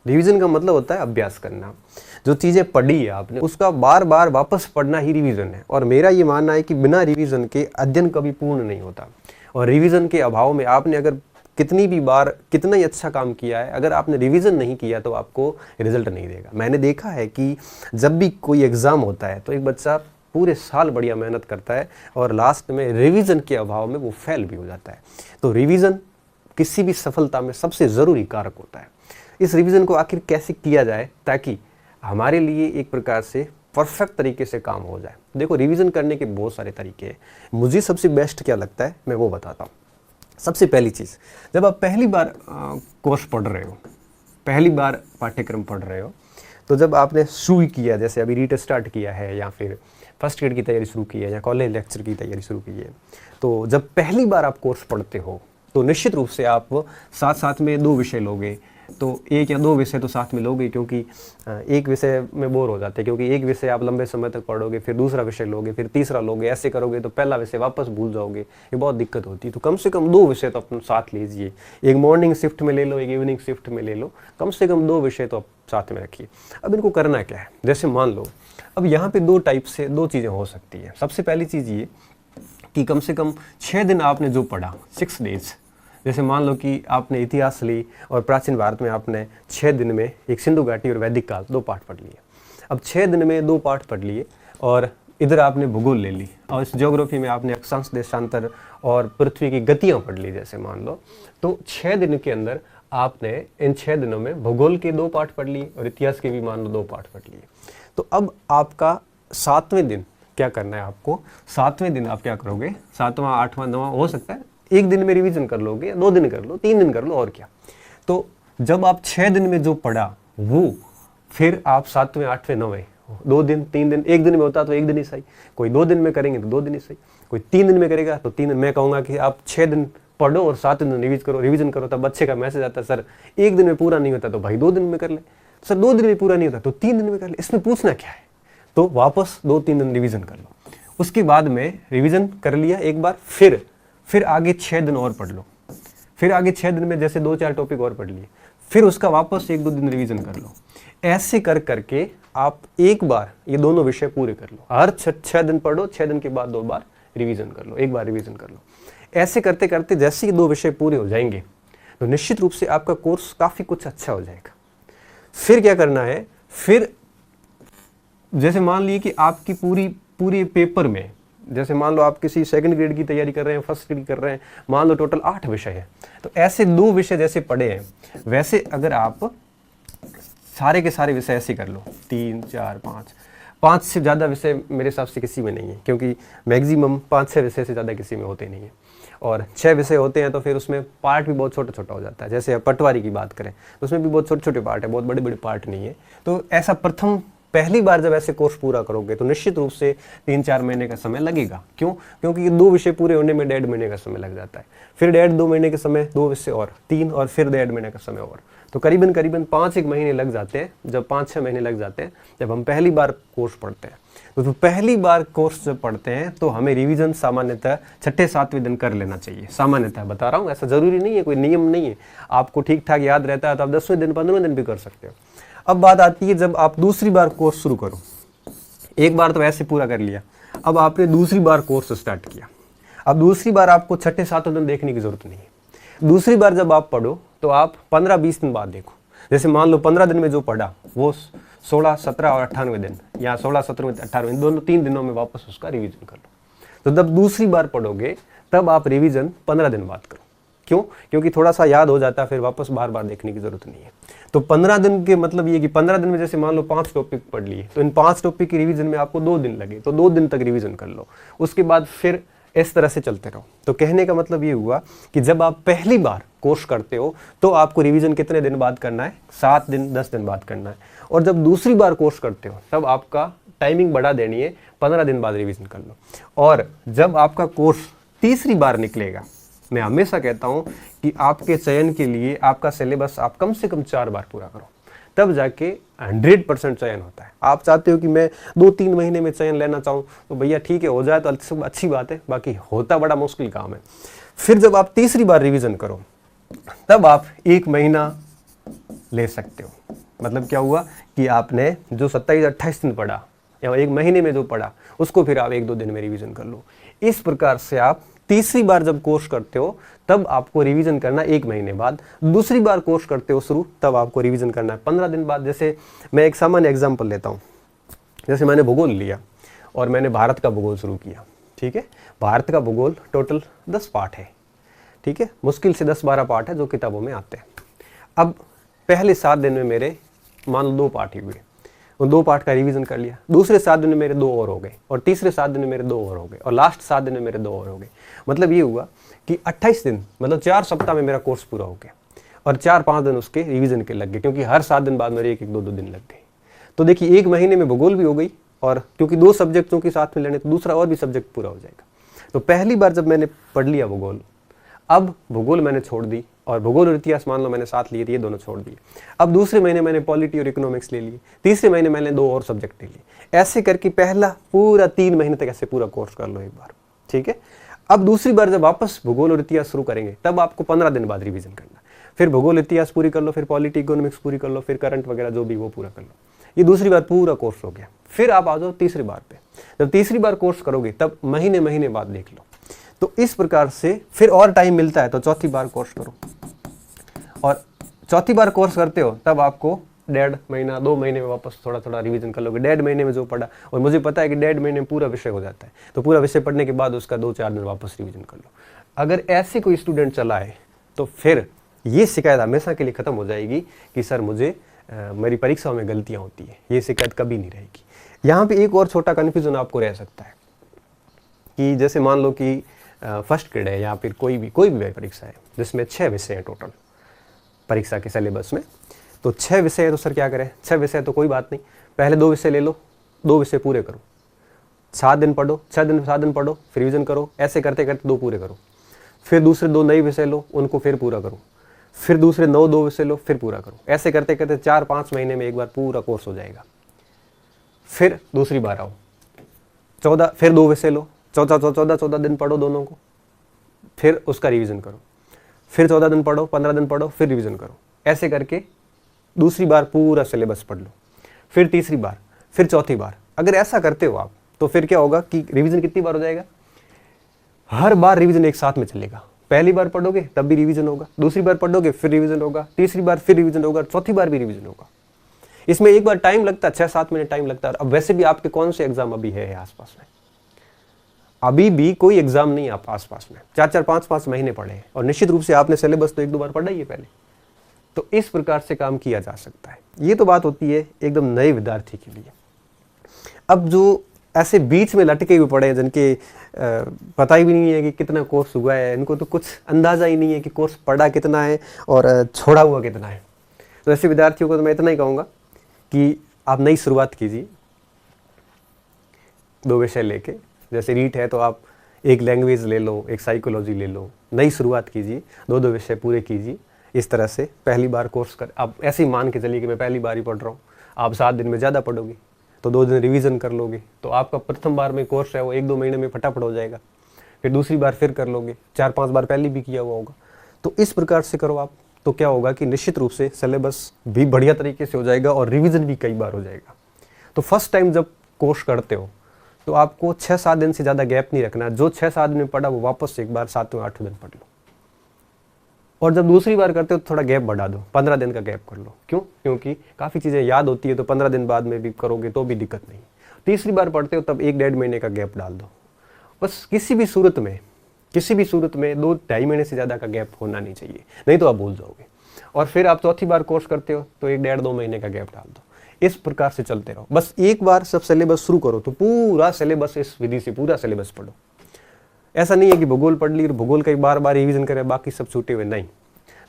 Revision का मतलब होता है अभ्यास करना। जो चीज़ें पढ़ी है आपने उसका बार बार वापस पढ़ना ही रिवीजन है। और मेरा ये मानना है कि बिना रिवीजन के अध्ययन कभी पूर्ण नहीं होता। और रिवीजन के अभाव में आपने अगर कितनी भी बार कितना ही अच्छा काम किया है, अगर आपने रिवीजन नहीं किया तो आपको रिजल्ट नहीं देगा। मैंने देखा है कि जब भी कोई एग्ज़ाम होता है तो एक बच्चा पूरे साल बढ़िया मेहनत करता है और लास्ट में रिवीजन के अभाव में वो फेल भी हो जाता है। तो रिवीजन किसी भी सफलता में सबसे ज़रूरी कारक होता है। इस रिवीजन को आखिर कैसे किया जाए ताकि हमारे लिए एक प्रकार से परफेक्ट तरीके से काम हो जाए। देखो, रिवीजन करने के बहुत सारे तरीके हैं। मुझे सबसे बेस्ट क्या लगता है मैं वो बताता हूँ। सबसे पहली चीज़, जब आप पहली बार कोर्स पढ़ रहे हो, पहली बार पाठ्यक्रम पढ़ रहे हो, तो जब आपने शुरू किया, जैसे अभी रीट स्टार्ट किया है या फिर फर्स्ट ग्रेड की तैयारी शुरू की है या कॉलेज लेक्चर की तैयारी शुरू की है, तो जब पहली बार आप कोर्स पढ़ते हो तो निश्चित रूप से आप साथ साथ में 2 विषय लोगे। तो 1 या 2 विषय तो साथ में लोगे, क्योंकि एक विषय में बोर हो जाते हैं, क्योंकि एक विषय आप लंबे समय तक पढ़ोगे, फिर दूसरा विषय लोगे, फिर तीसरा लोगे, ऐसे करोगे तो पहला विषय वापस भूल जाओगे, ये बहुत दिक्कत होती है। तो कम से कम 2 विषय तो अपने साथ लीजिए। एक मॉर्निंग शिफ्ट में ले लो, एक इवनिंग शिफ्ट में ले लो, कम से कम 2 विषय तो आप साथ में रखिए। अब इनको करना क्या है, जैसे मान लो अब यहाँ पे 2 टाइप से 2 चीज़ें हो सकती है। सबसे पहली चीज़ ये कि कम से कम 6 दिन आपने जो पढ़ा, 6 डेज, जैसे मान लो कि आपने इतिहास ली और प्राचीन भारत में आपने 6 दिन में एक सिंधु घाटी और वैदिक काल 2 पाठ पढ़ लिए। अब 6 दिन में 2 पाठ पढ़ लिए और इधर आपने भूगोल ले ली और इस ज्योग्राफी में आपने अक्षांश देशांतर और पृथ्वी की गतियाँ पढ़ ली जैसे मान लो। तो 6 दिन के अंदर आपने इन 6 दिनों में भूगोल के 2 पाठ पढ़ लिए और इतिहास के भी मान लो 2 पाठ पढ़ लिए। तो अब आपका 7वें दिन क्या करना है, आपको 7वें दिन आप क्या करोगे, 7वां 8वां 9वां हो सकता है 1 दिन में रिवीजन कर लोगे, 2 दिन कर लो, 3 दिन कर लो, और क्या। तो जब आप 6 दिन में जो पढ़ा वो फिर आप 7वें 8वें 9वें 2 दिन 3 दिन, 1 दिन में होता तो 1 दिन ही सही, कोई 2 दिन में करेंगे तो 2 दिन ही सही, कोई 3 दिन में करेगा तो 3 दिन। मैं कहूँगा कि आप 6 दिन पढ़ो और 7वें दिन रिवीजन करो। तब बच्चे का मैसेज आता है, सर 1 दिन में पूरा नहीं होता तो भाई 2 दिन में कर ले, सर 2 दिन में पूरा नहीं होता तो 3 दिन में कर ले, इसमें पूछना क्या है। तो वापस 2-3 दिन रिवीजन कर लो। उसके बाद में रिवीजन कर लिया एक बार, फिर आगे 6 दिन और पढ़ लो। फिर आगे 6 दिन में जैसे 2-4 टॉपिक और पढ़ लिए, फिर उसका वापस 1-2 दिन रिवीजन कर लो। ऐसे कर करके आप एक बार ये दोनों विषय पूरे कर लो। हर 6 दिन पढ़ो, 6 दिन के बाद 2 बार रिवीजन कर लो, 1 बार रिवीजन कर लो। ऐसे करते करते जैसे ही 2 विषय पूरे हो जाएंगे तो निश्चित रूप से आपका कोर्स काफ़ी कुछ अच्छा हो जाएगा। फिर क्या करना है, फिर जैसे मान लीजिए कि आपकी पूरी पेपर में, जैसे मान लो आप किसी 2nd ग्रेड की तैयारी कर रहे हैं, 1st ग्रेड कर रहे हैं, मान लो टोटल 8 विषय है, तो ऐसे 2 विषय जैसे पढ़े हैं वैसे अगर आप सारे के सारे विषय ऐसे कर लो, 3 4 5 से ज़्यादा विषय मेरे हिसाब से किसी में नहीं है, क्योंकि मैक्सिमम 5-6 विषय से ज़्यादा किसी में होते नहीं है। और 6 विषय होते हैं तो फिर उसमें पार्ट भी बहुत छोटा छोटा हो जाता है। जैसे पटवारी की बात करें तो उसमें भी बहुत छोटे छोटे पार्ट है, बहुत बड़े बड़े पार्ट नहीं है। तो ऐसा पहली बार जब ऐसे कोर्स पूरा करोगे तो निश्चित रूप से 3-4 महीने का समय लगेगा। क्यों? क्योंकि ये 2 विषय पूरे होने में 1.5 महीने का समय लग जाता है, फिर 1.5-2 महीने के समय 2 विषय और 3, और फिर 1.5 महीने का समय और, तो करीबन 5-1 महीने लग जाते हैं। जब 5-6 महीने लग जाते हैं जब हम पहली बार कोर्स पढ़ते हैं। तो पहली बार कोर्स जब पढ़ते हैं तो हमें रिवीजन सामान्यतः 6-7वें दिन कर लेना चाहिए। सामान्यतः बता रहा हूँ, ऐसा जरूरी नहीं है, कोई नियम नहीं है। आपको ठीक ठाक याद रहता है तो आप 10वें दिन 15वें दिन भी कर सकते हो। अब बात आती है जब आप दूसरी बार कोर्स शुरू करो। एक बार तो ऐसे पूरा कर लिया, अब आपने दूसरी बार कोर्स स्टार्ट किया। अब दूसरी बार आपको 6-7 दिन देखने की जरूरत नहीं है। दूसरी बार जब आप पढ़ो तो आप 15-20 दिन बाद देखो। जैसे मान लो 15 दिन में जो पढ़ा वो 16, 17 और 98वें दिन, या 16, 17, 18वें दोनों 3 दिनों में वापस उसका रिवीजन कर लो। तो जब दूसरी बार पढ़ोगे तब आप रिवीजन 15 दिन बाद करो। क्यों? क्योंकि थोड़ा सा याद हो जाता है, फिर वापस बार बार देखने की जरूरत नहीं है। तो 15 दिन के मतलब ये कि 15 दिन में जैसे मान लो 5 टॉपिक पढ़ लिए, तो इन 5 टॉपिक की रिवीजन में आपको 2 दिन लगे, तो 2 दिन तक रिवीजन कर लो। उसके बाद फिर इस तरह से चलते रहो। तो कहने का मतलब ये हुआ कि जब आप पहली बार कोर्स करते हो तो आपको रिवीजन कितने दिन बाद करना है? 7 दिन 10 दिन बाद करना है। और जब दूसरी बार कोर्स करते हो तब आपका टाइमिंग बढ़ा देनी है, 15 दिन बाद रिवीजन कर लो। और जब आपका कोर्स तीसरी बार निकलेगा, मैं हमेशा कहता हूं कि आपके चयन के लिए आपका सिलेबस आप कम से कम 4 बार पूरा करो, तब जाके 100% चयन होता है। आप चाहते हो कि मैं 2-3 महीने में चयन लेना चाहूँ तो भैया ठीक है, हो जाए तो अच्छी बात है, बाकी होता बड़ा मुश्किल काम है। फिर जब आप तीसरी बार रिवीजन करो तब आप 1 महीना ले सकते हो। मतलब क्या हुआ कि आपने जो 27-28 दिन पढ़ा या एक महीने में जो पढ़ा उसको फिर आप 1-2 दिन में रिवीजन कर लो। इस प्रकार से आप तीसरी बार जब कोर्स करते हो तब आपको रिवीजन करना 1 महीने बाद, दूसरी बार कोर्स करते हो शुरू तब आपको रिवीजन करना है 15 दिन बाद। जैसे मैं एक सामान्य एग्जाम्पल लेता हूँ, जैसे मैंने भूगोल लिया और मैंने भारत का भूगोल शुरू किया, ठीक है। भारत का भूगोल टोटल 10 पार्ट है, ठीक है, मुश्किल से 10-12 पार्ट है जो किताबों में आते हैं। अब पहले 7 दिन में मेरे मान लो 2 पार्ट ही हुए, उन 2 पार्ट का रिवीजन कर लिया, दूसरे 7 दिन में मेरे 2 और हो गए, और तीसरे 7 दिन में मेरे 2 और हो गए, और लास्ट 7 दिन में मेरे 2 और हो गए। मतलब ये हुआ कि 28 दिन मतलब 4 सप्ताह में मेरा कोर्स पूरा हो गया, और 4-5 दिन उसके रिवीजन के लग गए, क्योंकि हर 7 दिन बाद मेरे 1-2 दिन लग गए। तो देखिए 1 महीने में भूगोल भी हो गई, और क्योंकि 2 सब्जेक्टों के साथ में लेने तो दूसरा और भी सब्जेक्ट पूरा हो जाएगा। तो पहली बार जब मैंने पढ़ लिया भूगोल, अब भूगोल मैंने छोड़ दी, और भूगोल और इतिहास मान लो मैंने साथ लिए थे, ये दोनों छोड़ दिए। अब दूसरे महीने मैंने पॉलिटी और इकोनॉमिक्स ले लिए, तीसरे महीने मैंने 2 और सब्जेक्ट ले लिए। ऐसे करके पहला पूरा 3 महीने तक ऐसे पूरा कोर्स कर लो एक बार, ठीक है। अब दूसरी बार जब वापस भूगोल और इतिहास शुरू करेंगे तब आपको 15 दिन बाद रिवीजन करना, फिर भूगोल इतिहास पूरी कर लो, फिर पॉलिटी इकोनॉमिक्स पूरी कर लो, फिर करंट वगैरह जो भी वो पूरा कर लो। ये दूसरी बार पूरा कोर्स हो गया। फिर आप आ जाओ तीसरी बार पे, जब तीसरी बार कोर्स करोगे तब महीने बाद देख लो। तो इस प्रकार से फिर और टाइम मिलता है तो चौथी बार कोर्स करो, और चौथी बार कोर्स करते हो तब आपको 1.5 महीना 2 महीने में वापस थोड़ा थोड़ा रिवीजन कर लोगे। 1.5 महीने में जो पढ़ा, और मुझे पता है कि 1.5 महीने में पूरा विषय हो जाता है, तो पूरा विषय पढ़ने के बाद उसका 2-4 दिन वापस रिवीजन कर लो। अगर ऐसे कोई स्टूडेंट चला है तो फिर ये शिकायत हमेशा के लिए खत्म हो जाएगी कि सर मुझे मेरी परीक्षाओं में गलतियां होती है, ये शिकायत कभी नहीं रहेगी। यहाँ पे एक और छोटा कन्फ्यूजन आपको रह सकता है कि जैसे मान लो कि फर्स्ट ग्रेड है या फिर कोई भी परीक्षा है जिसमें 6 विषय हैं टोटल परीक्षा के सिलेबस में, तो 6 विषय है तो सर क्या करें, 6 विषय तो कोई बात नहीं, पहले 2 विषय ले लो, 2 विषय पूरे करो, 7 दिन पढ़ो, 7 दिन पढ़ो, फिर रिवीजन करो, ऐसे करते करते 2 पूरे करो, फिर दूसरे 2 नए विषय लो, उनको फिर पूरा करो, फिर दूसरे 2 विषय लो, फिर पूरा करो। ऐसे करते करते 4-5 महीने में एक बार पूरा कोर्स हो जाएगा। फिर दूसरी बार आओ, 14 फिर 2 विषय लो, 14 दिन पढ़ो दोनों को, फिर उसका रिवीजन करो, फिर 14 दिन पढ़ो, 15 दिन पढ़ो, फिर रिवीजन करो। ऐसे करके दूसरी बार पूरा सिलेबस पढ़ लो, फिर तीसरी बार, फिर चौथी बार। अगर ऐसा करते हो आप तो फिर क्या होगा कि रिवीजन कितनी बार हो जाएगा, हर बार रिवीजन एक साथ में चलेगा। पहली बार पढ़ोगे तब भी रिवीजन होगा, दूसरी बार पढ़ोगे फिर रिवीजन होगा, तीसरी बार फिर रिवीजन होगा, चौथी बार भी रिवीजन होगा। इसमें एक बार टाइम लगता है, 6-7 मिनट टाइम लगता है। अब वैसे भी आपके कौन से एग्जाम अभी है आसपास में, अभी भी कोई एग्जाम नहीं आप आसपास में, 4-4 5-5 महीने पढ़े हैं, और निश्चित रूप से आपने सिलेबस तो 1-2 बार पढ़ा ही है पहले। तो इस प्रकार से काम किया जा सकता है। ये तो बात होती है एकदम नए विद्यार्थी के लिए। अब जो ऐसे बीच में लटके हुए पड़े हैं जिनके पता ही भी नहीं है कि कितना कोर्स हुआ है, इनको तो कुछ अंदाजा ही नहीं है कि कोर्स पढ़ा कितना है और छोड़ा हुआ कितना है, तो ऐसे विद्यार्थियों को तो मैं इतना ही कहूँगा कि आप नई शुरुआत कीजिए 2 विषय लेके। जैसे रीट है तो आप एक लैंग्वेज ले लो, एक साइकोलॉजी ले लो, नई शुरुआत कीजिए, 2 विषय पूरे कीजिए। इस तरह से पहली बार कोर्स कर, आप ऐसे ही मान के चलिए कि मैं पहली बार ही पढ़ रहा हूँ, आप 7 दिन में ज़्यादा पढ़ोगे तो 2 दिन रिवीजन कर लोगे, तो आपका प्रथम बार में कोर्स है वो 1-2 महीने में फटाफट हो जाएगा। फिर दूसरी बार फिर कर लोगे, 4-5 बार पहले भी किया हुआ होगा। तो इस प्रकार से करो आप, तो क्या होगा कि निश्चित रूप से सिलेबस भी बढ़िया तरीके से हो जाएगा और रिवीजन भी कई बार हो जाएगा। तो फर्स्ट टाइम जब कोर्स करते हो तो आपको 6-7 दिन से ज़्यादा गैप नहीं रखना, जो 6-7 दिन में पढ़ा वो वापस एक बार 7-8 दिन पढ़ लो। और जब दूसरी बार करते हो तो थोड़ा गैप बढ़ा दो, 15 दिन का गैप कर लो। क्यों? क्योंकि काफ़ी चीज़ें याद होती है तो 15 दिन बाद में भी करोगे तो भी दिक्कत नहीं। तीसरी बार पढ़ते हो तब 1-1.5 महीने का गैप डाल दो। बस किसी भी सूरत में 2-2.5 महीने से ज़्यादा का गैप होना नहीं चाहिए, नहीं तो आप भूल जाओगे। और फिर आप चौथी बार कोर्स करते हो तो 1-1.5-2 महीने का गैप डाल दो। इस प्रकार से चलते रहो। बस एक बार सब सिलेबस शुरू करो तो पूरा सिलेबस इस विधि से पूरा सिलेबस पढ़ो। ऐसा नहीं है कि भूगोल पढ़ ली और भूगोल का बार बार रिवीजन करें, बाकी सब छूटे हुए नहीं।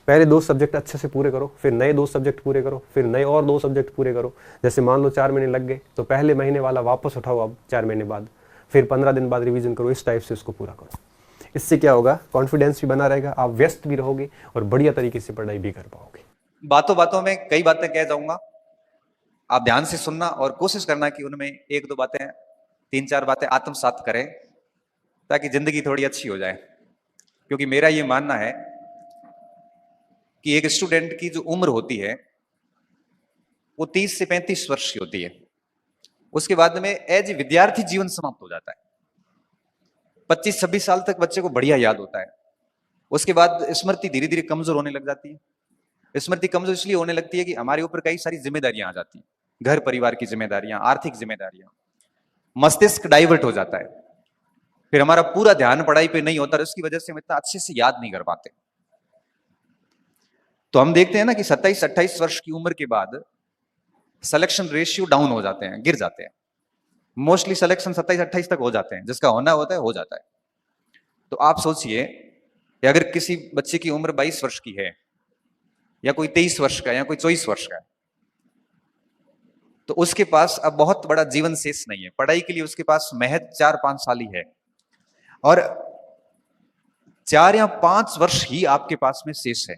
पहले 2 सब्जेक्ट अच्छे से पूरे करो, फिर नए 2 सब्जेक्ट पूरे करो, फिर नए और 2 सब्जेक्ट पूरे करो। जैसे मान लो 4 महीने लग गए तो पहले महीने वाला वापस उठाओ अब 4 महीने बाद, फिर 15 दिन बाद रिवीजन करो। इस टाइप से इसको पूरा करो। इससे क्या होगा, कॉन्फिडेंस भी बना रहेगा, आप व्यस्त भी रहोगे और बढ़िया तरीके से पढ़ाई भी कर पाओगे। बातों बातों में कई बातें कह जाऊंगा, आप ध्यान से सुनना और कोशिश करना कि उनमें 1-2 बातें 3-4 बातें आत्मसात करें ताकि जिंदगी थोड़ी अच्छी हो जाए। क्योंकि मेरा ये मानना है कि एक स्टूडेंट की जो उम्र होती है वो 30 से 35 वर्ष की होती है। उसके बाद में एज विद्यार्थी जीवन समाप्त हो जाता है। 25-26 साल तक बच्चे को बढ़िया याद होता है। उसके बाद स्मृति धीरे धीरे कमजोर होने लग जाती है। स्मृति कमजोर इसलिए होने लगती है कि हमारे ऊपर कई सारी जिम्मेदारियां आ जाती हैं, घर परिवार की जिम्मेदारियां, आर्थिक जिम्मेदारियां, मस्तिष्क डाइवर्ट हो जाता है। फिर हमारा पूरा ध्यान पढ़ाई पे नहीं होता और इसकी वजह से हम इतना अच्छे से याद नहीं कर पाते। तो हम देखते हैं ना कि 27-28 वर्ष की उम्र के बाद सिलेक्शन रेशियो डाउन हो जाते हैं, गिर जाते हैं। मोस्टली सिलेक्शन 27-28 तक हो जाते हैं, जिसका होना होता है हो जाता है। तो आप सोचिए कि अगर किसी बच्चे की उम्र 22 वर्ष की है, या कोई 23 वर्ष का, या कोई 24 वर्ष का है, तो उसके पास अब बहुत बड़ा जीवन शेष नहीं है। पढ़ाई के लिए उसके पास महज 4-5 साल ही है, और 4 या 5 वर्ष ही आपके पास में शेष है।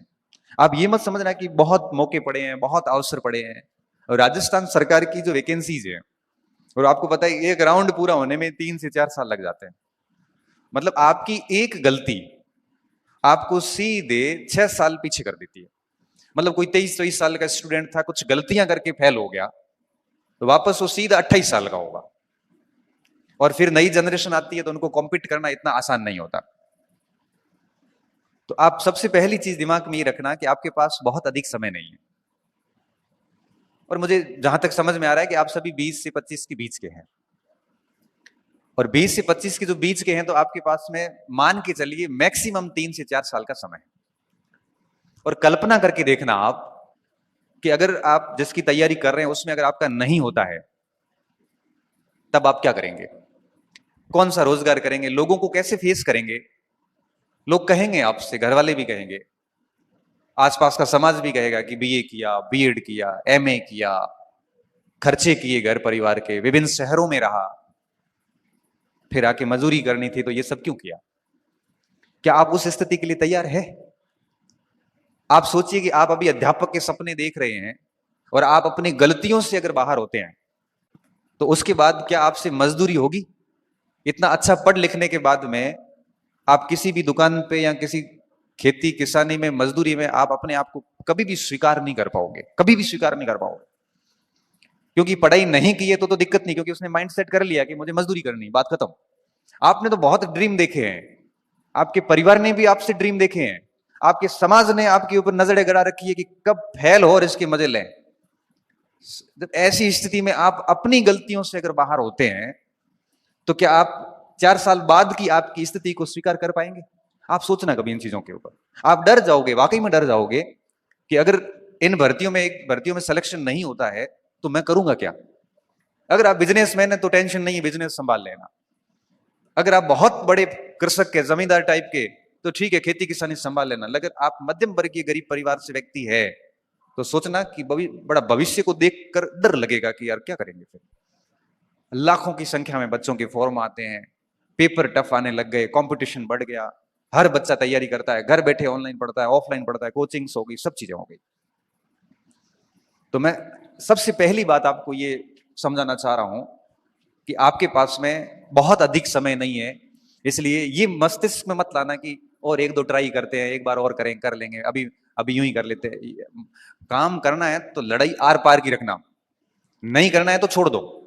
आप ये मत समझना कि बहुत मौके पड़े हैं, बहुत अवसर पड़े हैं। और राजस्थान सरकार की जो वैकेंसीज है, और आपको पता है एक राउंड पूरा होने में 3 से 4 साल लग जाते हैं। मतलब आपकी एक गलती आपको सीधे 6 साल पीछे कर देती है। मतलब कोई 23-24 साल का स्टूडेंट था, कुछ गलतियां करके फेल हो गया, तो वापस वो सीधा 28 साल का होगा। और फिर नई जनरेशन आती है तो उनको कॉम्पीट करना इतना आसान नहीं होता। तो आप सबसे पहली चीज दिमाग में ये रखना कि आपके पास बहुत अधिक समय नहीं है। और मुझे जहां तक समझ में आ रहा है कि आप सभी 20 से 25 के बीच के हैं, और 20 से 25 के जो बीच के हैं, तो आपके पास में मान के चलिए मैक्सिमम 3 से 4 साल का समय है। और कल्पना करके देखना आप कि अगर आप जिसकी तैयारी कर रहे हैं उसमें अगर आपका नहीं होता है, तब आप क्या करेंगे? कौन सा रोजगार करेंगे? लोगों को कैसे फेस करेंगे? लोग कहेंगे आपसे, घर वाले भी कहेंगे, आसपास का समाज भी कहेगा कि बीए किया, बीएड किया, एमए किया, खर्चे किए घर परिवार के, विभिन्न शहरों में रहा, फिर आके मजदूरी करनी थी, तो ये सब क्यों किया? क्या आप उस स्थिति के लिए तैयार है? आप सोचिए कि आप अभी अध्यापक के सपने देख रहे हैं, और आप अपनी गलतियों से अगर बाहर होते हैं, तो उसके बाद क्या आपसे मजदूरी होगी? इतना अच्छा पढ़ लिखने के बाद में आप किसी भी दुकान पे या किसी खेती किसानी में, मजदूरी में, आप अपने आप को कभी भी स्वीकार नहीं कर पाओगे, कभी भी स्वीकार नहीं कर पाओगे। क्योंकि पढ़ाई नहीं की है तो दिक्कत नहीं, क्योंकि उसने माइंड सेट कर लिया कि मुझे मजदूरी करनी, बात खत्म। आपने तो बहुत ड्रीम देखे हैं, आपके परिवार ने भी आपसे ड्रीम देखे हैं, आपके समाज ने आपके ऊपर नजरें गड़ा रखी है कि कब फेल हो और इसके मजे लें। जब ऐसी स्थिति में आप अपनी गलतियों से अगर बाहर होते हैं, तो क्या आप 4 साल बाद की आपकी स्थिति को स्वीकार कर पाएंगे? आप सोचना कभी इन चीजों के ऊपर। आप डर जाओगे, वाकई में डर जाओगे कि अगर इन भर्तियों में सिलेक्शन नहीं होता है तो मैं करूंगा क्या? अगर आप बिजनेसमैन है तो टेंशन नहीं है, बिजनेस संभाल लेना। अगर आप बहुत बड़े कृषक के, जमींदार टाइप के, तो ठीक है, खेती किसानी संभाल लेना। अगर आप मध्यम वर्गीय गरीब परिवार से व्यक्ति है, तो सोचना कि बड़ा भविष्य को देखकर डर लगेगा कि यार क्या करेंगे फिर। लाखों की संख्या में बच्चों के फॉर्म आते हैं, पेपर टफ आने लग गए, कंपटीशन बढ़ गया, हर बच्चा तैयारी करता है, घर बैठे ऑनलाइन पढ़ता है, ऑफलाइन पढ़ता है, कोचिंग्स हो गई, सब चीजें हो गई। तो मैं सबसे पहली बात आपको ये समझाना चाह रहा हूं कि आपके पास में बहुत अधिक समय नहीं है। इसलिए ये मस्तिष्क में मत लाना कि और 1-2 ट्राई करते हैं, एक बार और करें, कर लेंगे, अभी अभी यूं ही कर लेते हैं। काम करना है तो लड़ाई आर पार की रखना, नहीं करना है तो छोड़ दो।